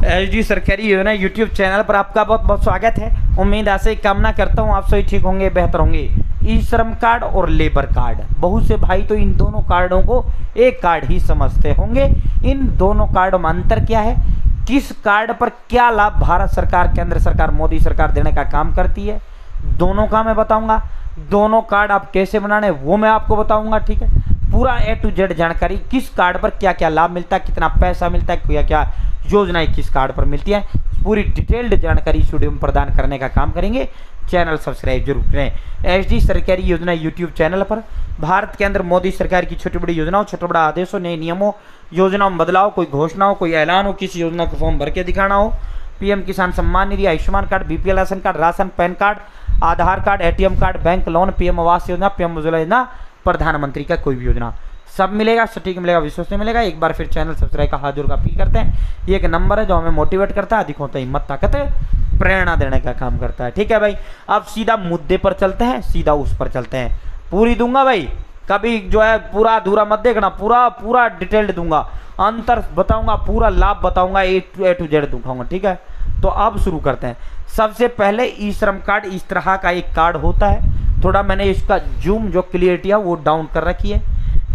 HD सरकारी योजना YouTube channel पर आपका बहुत बहुत स्वागत है। उम्मीद आशा कामना करता हूँ आप सभी ठीक होंगे, बेहतर होंगे। ई श्रम कार्ड और लेबर कार्ड, बहुत से भाई तो इन दोनों कार्डों को एक कार्ड ही समझते होंगे। इन दोनों कार्डों में अंतर क्या है, किस कार्ड पर क्या लाभ भारत सरकार, केंद्र सरकार, मोदी सरकार देने का काम करती है, दोनों का मैं बताऊंगा। दोनों कार्ड आप कैसे बनाने वो मैं आपको बताऊंगा, ठीक है। पूरा ए टू जेड जानकारी, किस कार्ड पर क्या क्या लाभ मिलता है, कितना पैसा मिलता है, क्या क्या योजनाएं किस कार्ड पर मिलती है, पूरी डिटेल्ड जानकारी इस वीडियो में प्रदान करने का काम करेंगे। चैनल सब्सक्राइब जरूर करें। एचडी सरकारी योजना यूट्यूब चैनल पर भारत के अंदर मोदी सरकार की छोटी बड़ी योजनाओं, छोटे बड़ा आदेशों, नए नियमों, योजनाओं में बदलाव, कोई घोषणा हो, कोई ऐलान हो, किसी योजना का फॉर्म भर के दिखाना हो, PM Kisan Samman Nidhi, Ayushman card, BPL ration card, ration, PAN card, Aadhaar card, ATM card, bank loan, PM Awas Yojana, PM Ujjwala योजना, प्रधानमंत्री का कोई भी योजना, सब मिलेगा, सटीक मिलेगा, विश्वसनीय मिलेगा। एक बार फिर चैनल सब्सक्राइब का हाथ जोड़ का अपील करते हैं। ये एक नंबर है जो हमें मोटिवेट करता है, अधिक होता है हिम्मत, ताकत, प्रेरणा देने का काम करता है, ठीक है भाई। अब सीधा मुद्दे पर चलते हैं, सीधा उस पर चलते हैं। पूरी दूंगा भाई, कभी जो है पूरा अधूरा मत देखना, पूरा पूरा डिटेल्ड दूंगा, अंतर बताऊंगा, पूरा लाभ बताऊंगा, ए टू जेड दिखाऊंगा, ठीक है। तो अब शुरू करते हैं। सबसे पहले ई श्रम कार्ड इस तरह का एक कार्ड होता है। थोड़ा मैंने इसका जूम जो क्लियरिटी है वो डाउन कर रखी है,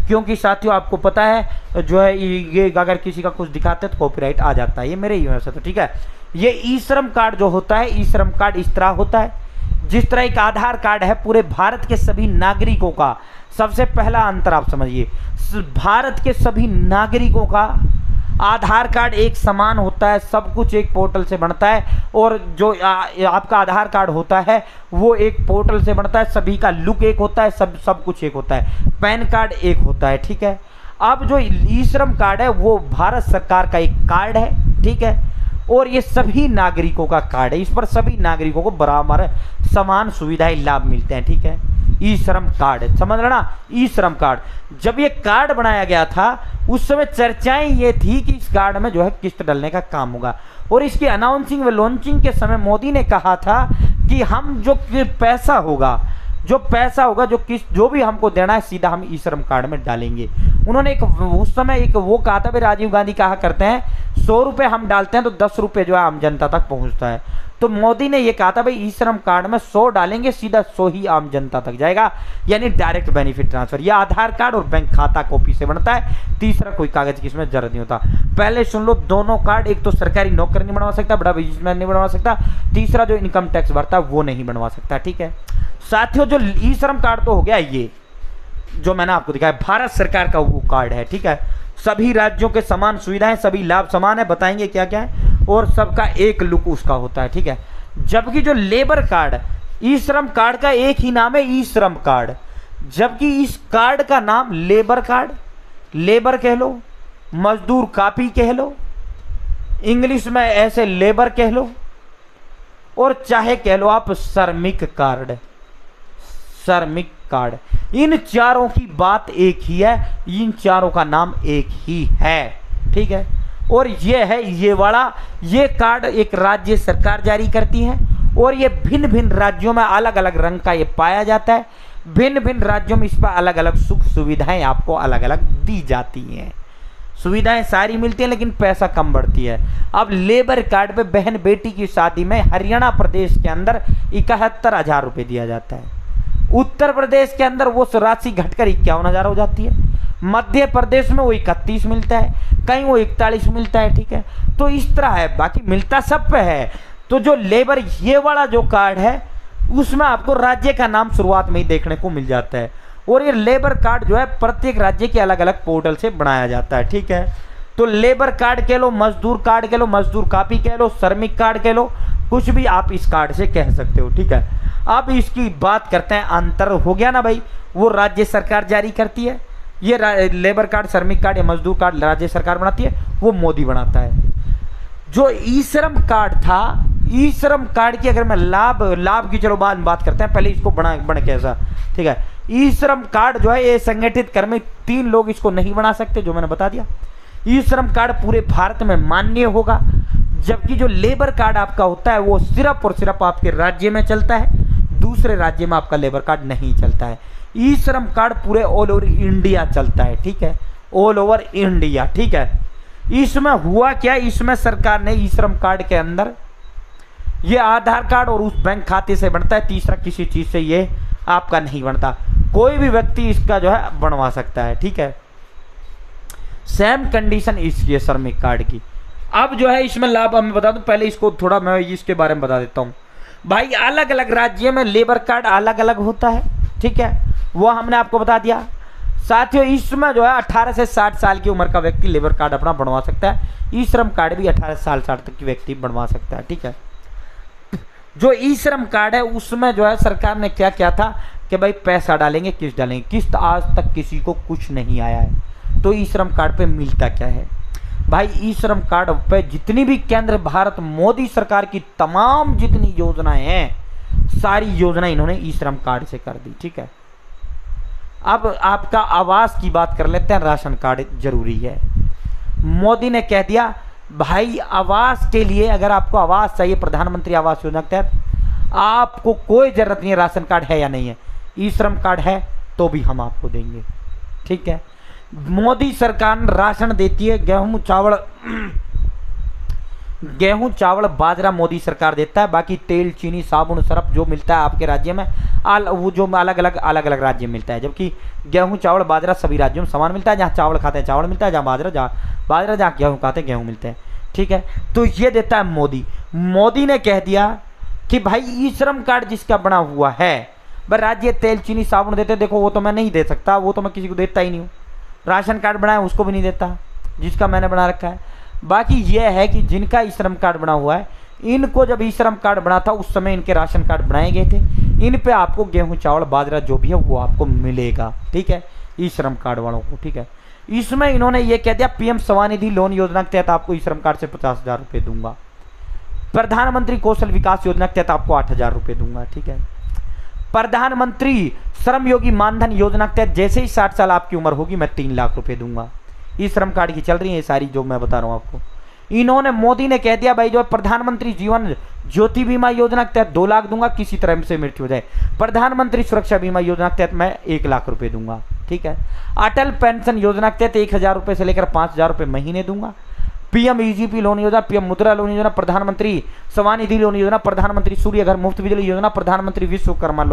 क्योंकि साथियों आपको पता है जो है ये अगर किसी का कुछ दिखाते हैं तो कॉपीराइट आ जाता है, ये मेरे यूएस से, तो ठीक है। ये ई श्रम कार्ड जो होता है, ई श्रम कार्ड इस तरह होता है जिस तरह एक आधार कार्ड है पूरे भारत के सभी नागरिकों का। सबसे पहला अंतर आप समझिए, भारत के सभी नागरिकों का आधार कार्ड एक समान होता है, सब कुछ एक पोर्टल से बनता है, और जो आपका आधार कार्ड होता है वो एक पोर्टल से बनता है, सभी का लुक एक होता है, सब कुछ एक होता है, पैन कार्ड एक होता है, ठीक है। अब जो ई श्रम कार्ड है वो भारत सरकार का एक कार्ड है, ठीक है, और ये सभी नागरिकों का कार्ड है। इस पर सभी नागरिकों को बराबर समान सुविधाएं लाभ मिलते हैं, ठीक है। ई श्रम कार्ड समझ लेना। ई श्रम कार्ड जब ये कार्ड बनाया गया था उस समय चर्चाएं ये थी कि इस कार्ड में जो है किस्त डलने का काम होगा, और इसकी अनाउंसिंग व लॉन्चिंग के समय मोदी ने कहा था कि हम जो पैसा होगा जो भी हमको देना है सीधा हम ई श्रम कार्ड में डालेंगे। उन्होंने उस समय वो कहा था, राजीव गांधी कहा करते हैं 100 रुपये हम डालते हैं तो 10 रुपये जो है आम जनता तक पहुंचता है। तो मोदी ने ये कहा था भाई ई श्रम कार्ड में 100 डालेंगे, सीधा 100 ही आम जनता तक जाएगा, यानी डायरेक्ट बेनिफिट ट्रांसफर। यह आधार कार्ड और बैंक खाता कॉपी से बनता है, तीसरा कोई कागज की इसमें जरूरत नहीं होता। पहले सुन लो, दोनों कार्ड, एक तो सरकारी नौकर नहीं बनवा सकता, बड़ा बिजनेसमैन नहीं बनवा सकता, तीसरा जो इनकम टैक्स भरता है वो नहीं बनवा सकता, ठीक है। साथियों जो ई श्रम कार्ड तो हो गया, ये जो मैंने आपको दिखाया भारत सरकार का वो कार्ड है, ठीक है। सभी राज्यों के समान सुविधाएं, सभी लाभ समान है, बताएंगे क्या क्या है, और सबका एक लुक उसका होता है, ठीक है। जबकि जो लेबर कार्ड, ई श्रम कार्ड का एक ही नाम है ई श्रम कार्ड, जबकि इस कार्ड का नाम लेबर कार्ड, लेबर कह लो, मजदूर कापी कह लो, इंग्लिश में ऐसे लेबर कह लो, और चाहे कह लो आप श्रमिक कार्ड, श्रमिक कार्ड। इन चारों की बात एक ही है, इन चारों का नाम एक ही है, ठीक है। और ये है ये वाला, ये कार्ड एक राज्य सरकार जारी करती है, और ये भिन्न भिन्न राज्यों में अलग अलग रंग का ये पाया जाता है। भिन्न भिन्न राज्यों में इस पर अलग अलग सुख सुविधाएं आपको अलग अलग दी जाती हैं। सुविधाएं सारी मिलती हैं लेकिन पैसा कम बढ़ती है। अब लेबर कार्ड पे बहन बेटी की शादी में हरियाणा प्रदेश के अंदर 71,000 रुपये दिया जाता है, उत्तर प्रदेश के अंदर वो राशि घटकर 51,000 हो जाती है, मध्य प्रदेश में वो 31 मिलता है, कहीं वो 41 मिलता है, ठीक है। तो इस तरह है, बाकी मिलता सब पे है। तो जो लेबर ये वाला जो कार्ड है उसमें आपको राज्य का नाम शुरुआत में ही देखने को मिल जाता है, और ये लेबर कार्ड जो है प्रत्येक राज्य के अलग अलग पोर्टल से बनाया जाता है, ठीक है। तो लेबर कार्ड कह लो, मजदूर कार्ड कह लो, मजदूर कापी कह लो, श्रमिक कार्ड कह लो, कुछ भी आप इस कार्ड से कह सकते हो, ठीक है। अब इसकी बात करते हैं, अंतर हो गया ना भाई, वो राज्य सरकार जारी करती है, ये लेबर कार्ड, श्रमिक कार्ड या मजदूर कार्ड राज्य सरकार बनाती है, वो मोदी बनाता है। जो ई श्रम कार्ड था, ई श्रम कार्ड की अगर मैं लाभ की चलो बाद में बात करते हैं, पहले इसको बना कैसा, ठीक है। ई श्रम कार्ड जो है ये संगठित कर्मी 3 लोग इसको नहीं बना सकते, जो मैंने बता दिया। ई श्रम कार्ड पूरे भारत में मान्य होगा, जबकि जो लेबर कार्ड आपका होता है वो सिर्फ और सिर्फ आपके राज्य में चलता है, दूसरे राज्य में आपका लेबर कार्ड नहीं चलता है। ई श्रम कार्ड पूरे ऑल ओवर इंडिया चलता है, ठीक है, ऑल ओवर इंडिया, ठीक है। इसमें हुआ क्या, इसमें सरकार ने ई श्रम कार्ड के अंदर ये आधार कार्ड और उस बैंक खाते से बनता है, तीसरा किसी चीज से ये आपका नहीं बनता। कोई भी व्यक्ति इसका जो है बनवा सकता है, ठीक है। सेम कंडीशन इसकी श्रमिक कार्ड की। अब जो है इसमें लाभ मैं बता दूं, पहले इसको थोड़ा मैं इसके बारे में बता देता हूं भाई। अलग अलग राज्य में लेबर कार्ड अलग अलग होता है, ठीक है, वो हमने आपको बता दिया। साथियों इसमें जो है 18 से 60 साल की उम्र का व्यक्ति लेबर कार्ड अपना बनवा सकता है। ई श्रम कार्ड भी 18 साल तक की व्यक्ति बनवा सकता है, ठीक है। जो ई श्रम कार्ड है उसमें जो है सरकार ने क्या किया था कि भाई पैसा डालेंगे, किस्त डालेंगे, किस्त आज तक किसी को कुछ नहीं आया है। तो ई श्रम कार्ड पे मिलता क्या है भाई, ई श्रम कार्ड पे जितनी भी केंद्र भारत मोदी सरकार की तमाम जितनी योजनाएं हैं, सारी योजनाएं इन्होंने ई श्रम कार्ड से कर दी, ठीक है। अब आपका आवास की बात कर लेते हैं। राशन कार्ड जरूरी है। मोदी ने कह दिया भाई आवास के लिए, अगर आपको आवास चाहिए प्रधानमंत्री आवास योजना के तहत, आपको कोई जरूरत नहीं है राशन कार्ड है या नहीं है, ई श्रम कार्ड है तो भी हम आपको देंगे, ठीक है। मोदी सरकार राशन देती है, गेहूं चावल बाजरा मोदी सरकार देता है। बाकी तेल चीनी साबुन सरफ जो मिलता है आपके राज्य में वो जो अलग अलग राज्य में मिलता है, जबकि गेहूं चावल बाजरा सभी राज्यों में समान मिलता है। जहाँ चावल खाते हैं चावल मिलता है, जहाँ बाजरा जहाँ गेहूं खाते हैं गेहूं मिलते हैं, ठीक है। तो ये देता है मोदी। मोदी ने कह दिया कि भाई ई श्रम कार्ड जिसका बना हुआ है, भाई राज्य तेल चीनी साबुन देते, देखो वो तो मैं नहीं दे सकता, वो तो मैं किसी को देता ही नहीं हूँ। राशन कार्ड बनाया उसको भी नहीं देता जिसका मैंने बना रखा है। बाकी यह है कि जिनका ई श्रम कार्ड बना हुआ है, इनको जब ई श्रम कार्ड बना था उस समय इनके राशन कार्ड बनाए गए थे, इन पे आपको गेहूं चावल बाजरा जो भी है वो आपको मिलेगा, ठीक है, ई श्रम कार्ड वालों को, ठीक है। इसमें इन्होंने ये कह दिया पीएम स्वनिधि लोन योजना के तहत आपको ई श्रम कार्ड से 50,000 रुपये दूंगा, प्रधानमंत्री कौशल विकास योजना के तहत आपको 8,000 रुपये दूंगा, ठीक है। प्रधानमंत्री श्रम योगी मानधन योजना के तहत जैसे ही 60 साल आपकी उम्र होगी मैं 3 लाख रुपए दूंगा। ई श्रम कार्ड की चल रही है सारी जो मैं बता रहा हूं आपको। इन्होंने मोदी ने कह दिया भाई जो प्रधानमंत्री जीवन ज्योति बीमा योजना के तहत 2 लाख दूंगा, किसी तरह से मृत्यु हो जाए। प्रधानमंत्री सुरक्षा बीमा योजना के तहत मैं 1 लाख रुपए दूंगा, ठीक है। अटल पेंशन योजना के तहत 1,000 रुपए से लेकर 5,000 रुपए महीने दूंगा। पीएम ईजीपी लोन योजना, पीएम मुद्रा लोन योजना, प्रधानमंत्री स्वनिधि लोन योजना, प्रधानमंत्री सूर्य घर मुफ्त बिजली योजना, प्रधानमंत्री विश्वकर्मा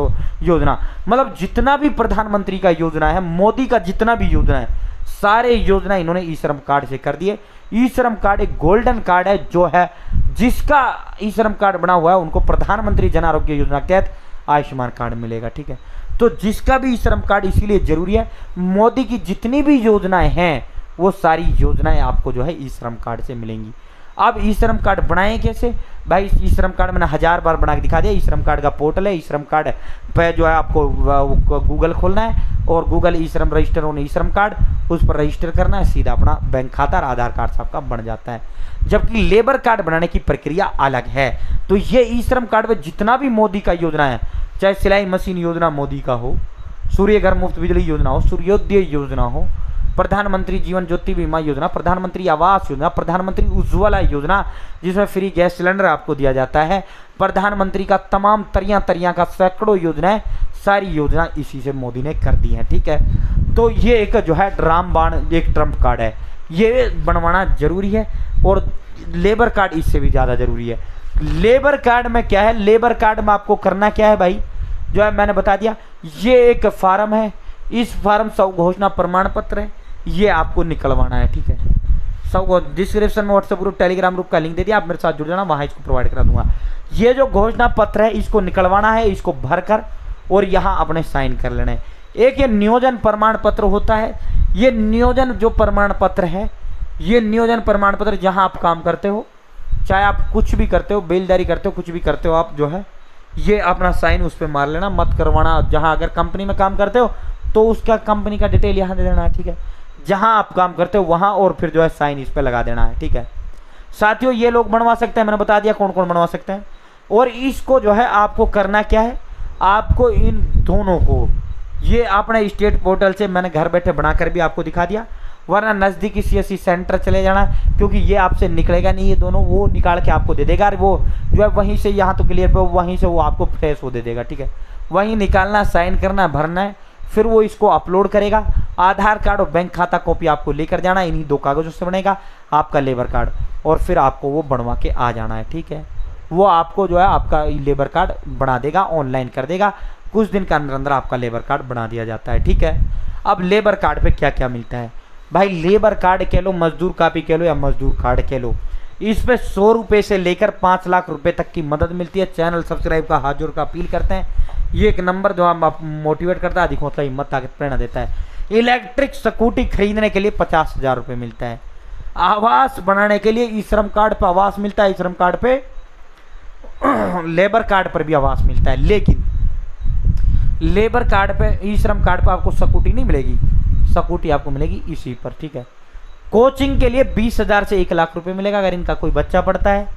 योजना, मतलब जितना भी प्रधानमंत्री का योजना है, मोदी का जितना भी योजना है, सारे योजना इन्होंने ई श्रम कार्ड से कर दिए। ई श्रम कार्ड एक गोल्डन कार्ड है, जो है जिसका ई श्रम कार्ड बना हुआ है उनको प्रधानमंत्री जन आरोग्य योजना के तहत आयुष्मान कार्ड मिलेगा, ठीक है। तो जिसका भी ई श्रम कार्ड इसीलिए जरूरी है, मोदी की जितनी भी योजनाएं हैं वो सारी योजनाएं आपको जो है ई श्रम कार्ड से मिलेंगी। अब ई श्रम कार्ड बनाएं कैसे भाई, ई श्रम कार्ड मैंने 1000 बार बना के दिखा दिया। ई श्रम कार्ड का पोर्टल है, ई श्रम कार्ड पे जो है आपको गूगल खोलना है और गूगल ई श्रम रजिस्टर ऑन ई श्रम कार्ड, उस पर रजिस्टर करना है, सीधा अपना बैंक खाता और आधार कार्ड सबका बन जाता है। जबकि लेबर कार्ड बनाने की प्रक्रिया अलग है। तो ये ई श्रम कार्ड में जितना भी मोदी का योजना है, चाहे सिलाई मशीन योजना मोदी का हो, सूर्य घर मुफ्त बिजली योजना हो, सूर्योदय योजना हो, प्रधानमंत्री जीवन ज्योति बीमा योजना, प्रधानमंत्री आवास योजना, प्रधानमंत्री उज्ज्वला योजना जिसमें फ्री गैस सिलेंडर आपको दिया जाता है, प्रधानमंत्री का तमाम तरिया का सैकड़ों योजनाएं, सारी योजना इसी से मोदी ने कर दी है, ठीक है। तो ये एक जो है रामबाण एक ट्रम्प कार्ड है, ये बनवाना जरूरी है। और लेबर कार्ड इससे भी ज़्यादा जरूरी है। लेबर कार्ड में क्या है, लेबर कार्ड में आपको करना क्या है भाई, जो है मैंने बता दिया, ये एक फार्म है, इस फार्म स्वघोषणा प्रमाण पत्र है, ये आपको निकलवाना है, ठीक है। सब डिस्क्रिप्शन में व्हाट्सएप ग्रुप टेलीग्राम ग्रुप का लिंक दे दिया, आप मेरे साथ जुड़ जाना, वहाँ इसको प्रोवाइड करा दूंगा। ये जो घोषणा पत्र है इसको निकलवाना है, इसको भरकर और यहाँ अपने साइन कर लेना है। एक ये नियोजन प्रमाण पत्र होता है, ये नियोजन जो प्रमाण पत्र है, ये नियोजन प्रमाण पत्र जहाँ आप काम करते हो, चाहे आप कुछ भी करते हो, बेलदारी करते हो, कुछ भी करते हो, आप जो है ये अपना साइन उस पर मार लेना, मत करवाना। जहाँ अगर कंपनी में काम करते हो तो उसका कंपनी का डिटेल यहाँ दे देना है, ठीक है, जहाँ आप काम करते हो वहाँ, और फिर जो है साइन इस पर लगा देना है, ठीक है। साथियों ये लोग बनवा सकते हैं, मैंने बता दिया कौन कौन बनवा सकते हैं। और इसको जो है आपको करना क्या है, आपको इन दोनों को ये अपने स्टेट पोर्टल से मैंने घर बैठे बनाकर भी आपको दिखा दिया, वरना नज़दीकी सीएससी सेंटर चले जाना, क्योंकि ये आपसे निकलेगा नहीं, ये दोनों वो निकाल के आपको दे देगा, वो जो है वहीं से यहाँ तो क्लियर पे वहीं से वो आपको फ्रेश हो दे देगा, ठीक है। वहीं निकालना, साइन करना, भरना है, फिर वो इसको अपलोड करेगा। आधार कार्ड और बैंक खाता कॉपी आपको लेकर जाना, इन्हीं 2 कागज़ों से बनेगा आपका लेबर कार्ड, और फिर आपको वो बनवा के आ जाना है, ठीक है। वो आपको जो है आपका लेबर कार्ड बना देगा, ऑनलाइन कर देगा, कुछ दिन के अंदर अंदर आपका लेबर कार्ड बना दिया जाता है, ठीक है। अब लेबर कार्ड पे क्या क्या मिलता है भाई, लेबर कार्ड कह लो, मजदूर कापी कह लो या मजदूर कार्ड कह लो, इस पे 100 रुपये से लेकर 5 लाख रुपए तक की मदद मिलती है। चैनल सब्सक्राइब का हाथ जोड़ का अपील करते हैं। ये एक नंबर जो हम मोटिवेट करता है, अधिक हिम्मत ताकत प्रेरणा देता है। इलेक्ट्रिक स्कूटी खरीदने के लिए 50,000 रुपये मिलता है। आवास बनाने के लिए ई श्रम कार्ड पर आवास मिलता है, ई श्रम कार्ड पे लेबर कार्ड पर भी आवास मिलता है, लेकिन लेबर कार्ड पे ई श्रम कार्ड पर आपको स्कूटी नहीं मिलेगी, स्कूटी आपको मिलेगी इसी पर, ठीक है। कोचिंग के लिए 20,000 से 1 लाख रुपए मिलेगा अगर इनका कोई बच्चा पढ़ता है,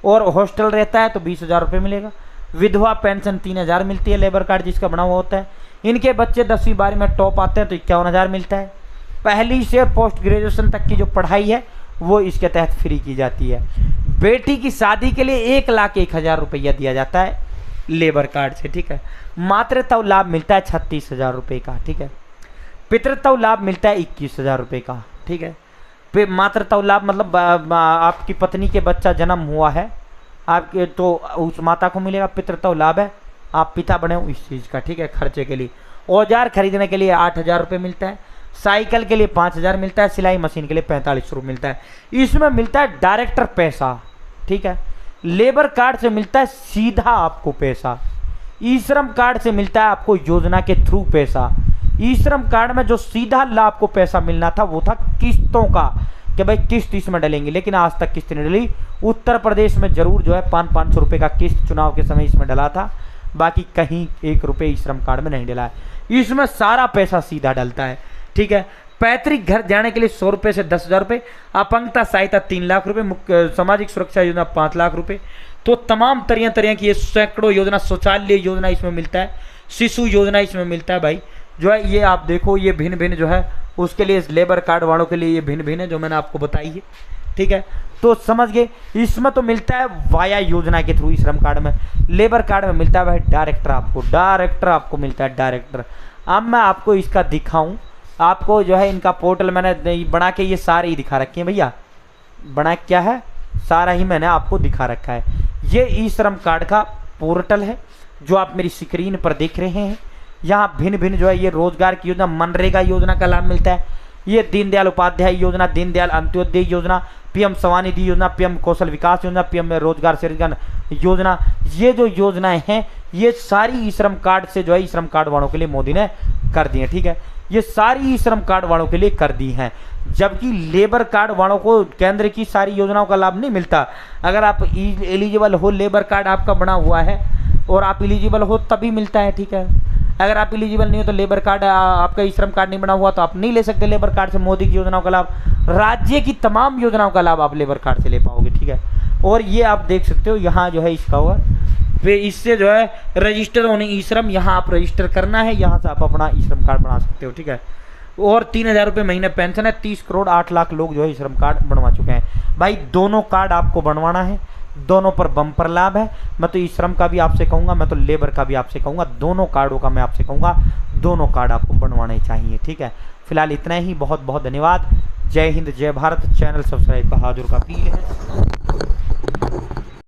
और हॉस्टल रहता है तो 20,000 रुपये मिलेगा। विधवा पेंशन 3,000 मिलती है, लेबर कार्ड जिसका बना हुआ होता है। इनके बच्चे 10वीं 12वीं में टॉप आते हैं तो 51,000 मिलता है। पहली से पोस्ट ग्रेजुएशन तक की जो पढ़ाई है वो इसके तहत फ्री की जाती है। बेटी की शादी के लिए 1,01,000 रुपया दिया जाता है लेबर कार्ड से, ठीक है। मातृत्व लाभ मिलता है 36,000 रुपये का, ठीक है। पितृत्व लाभ मिलता है 21,000 रुपये का, ठीक है। मातृत्व लाभ मतलब आपकी पत्नी के बच्चा जन्म हुआ है आपके तो उस माता को मिलेगा। पितृत्व लाभ है आप पिता बने हो इस चीज़ का, ठीक है, खर्चे के लिए। औजार खरीदने के लिए 8,000 रुपये मिलता है। साइकिल के लिए 5,000 मिलता है। सिलाई मशीन के लिए 45 रुपये मिलता है। इसमें मिलता है डायरेक्टर पैसा, ठीक है। लेबर कार्ड से मिलता है सीधा आपको पैसा। ई श्रम कार्ड से मिलता है आपको योजना के थ्रू पैसा। ई श्रम कार्ड में जो सीधा लाभ को पैसा मिलना था वो था किस्तों का, कि भाई किस्त इसमें डलेंगे, लेकिन आज तक किस्त नहीं डली। उत्तर प्रदेश में जरूर जो है 500-500 रुपये का किस्त चुनाव के समय इसमें डला था, बाकी कहीं 1 रुपये ई श्रम कार्ड में नहीं डला है। इसमें सारा पैसा सीधा डलता है, ठीक है। पैतृक घर जाने के लिए 100 रुपये से 10,000 रुपये। अपंगता सहायता 3 लाख रुपये। मुख्य सामाजिक सुरक्षा योजना 5 लाख रुपये। तो तमाम तरह की ये सैकड़ों योजना, शौचालय योजना इसमें मिलता है, शिशु योजना इसमें मिलता है भाई। जो है ये आप देखो, ये भिन्न भिन्न जो है उसके लिए लेबर कार्ड वालों के लिए ये भिन्न भिन्न है जो मैंने आपको बताई है, ठीक है। तो समझ गए, इसमें तो मिलता है वाया योजना के थ्रू। श्रम कार्ड में, लेबर कार्ड में मिलता है भाई डायरेक्टर आपको मिलता है डायरेक्टर। अब मैं आपको इसका दिखाऊं, आपको जो है इनका पोर्टल मैंने बना के ये सारे ही दिखा रखे हैं भैया। बना क्या है, सारा ही मैंने आपको दिखा रखा है। ये ई श्रम कार्ड का पोर्टल है जो आप मेरी स्क्रीन पर देख रहे हैं। यहाँ भिन्न भिन्न जो है ये रोजगार की योजना, मनरेगा योजना का लाभ मिलता है। ये दीनदयाल उपाध्याय योजना, दीनदयाल अंत्योदय योजना, पीएम स्वनिधि योजना, पीएम कौशल विकास योजना, पीएम रोजगार सृजन योजना, ये जो योजनाएं हैं ये सारी ई श्रम कार्ड से जो है ई श्रम कार्ड वालों के लिए मोदी ने कर दी है, ठीक है। ये सारी ई श्रम कार्ड वालों के लिए कर दी हैं, जबकि लेबर कार्ड वालों को केंद्र की सारी योजनाओं का लाभ नहीं मिलता। अगर आप एलिजिबल हो, लेबर कार्ड आपका बना हुआ है और आप एलिजिबल हो तभी मिलता है, ठीक है। अगर आप एलिजिबल नहीं हो तो लेबर कार्ड, आपका ई श्रम कार्ड नहीं बना हुआ तो आप नहीं ले सकते लेबर कार्ड से मोदी की योजनाओं का लाभ। राज्य की तमाम योजनाओं का लाभ आप लेबर कार्ड से ले पाओगे, ठीक है। और ये आप देख सकते हो यहाँ जो है इसका हुआ वे, इससे जो है रजिस्टर होने ई श्रम, यहाँ आप रजिस्टर करना है, यहाँ से आप अपना ई श्रम कार्ड बना सकते हो, ठीक है। और 3,000 रुपये महीने पेंशन है। 30 करोड़ 8 लाख लोग जो है ई श्रम कार्ड बनवा चुके हैं भाई। दोनों कार्ड आपको बनवाना है, दोनों पर बम्पर लाभ है। मैं तो ई श्रम का भी आपसे कहूँगा, मैं तो लेबर का भी आपसे कहूँगा, दोनों कार्डों का मैं आपसे कहूँगा, दोनों कार्ड आपको बनवाने चाहिए, ठीक है। फिलहाल इतना ही, बहुत बहुत धन्यवाद। जय हिंद, जय भारत। चैनल सब्सक्राइब का हाथ जोड़ का अपील है।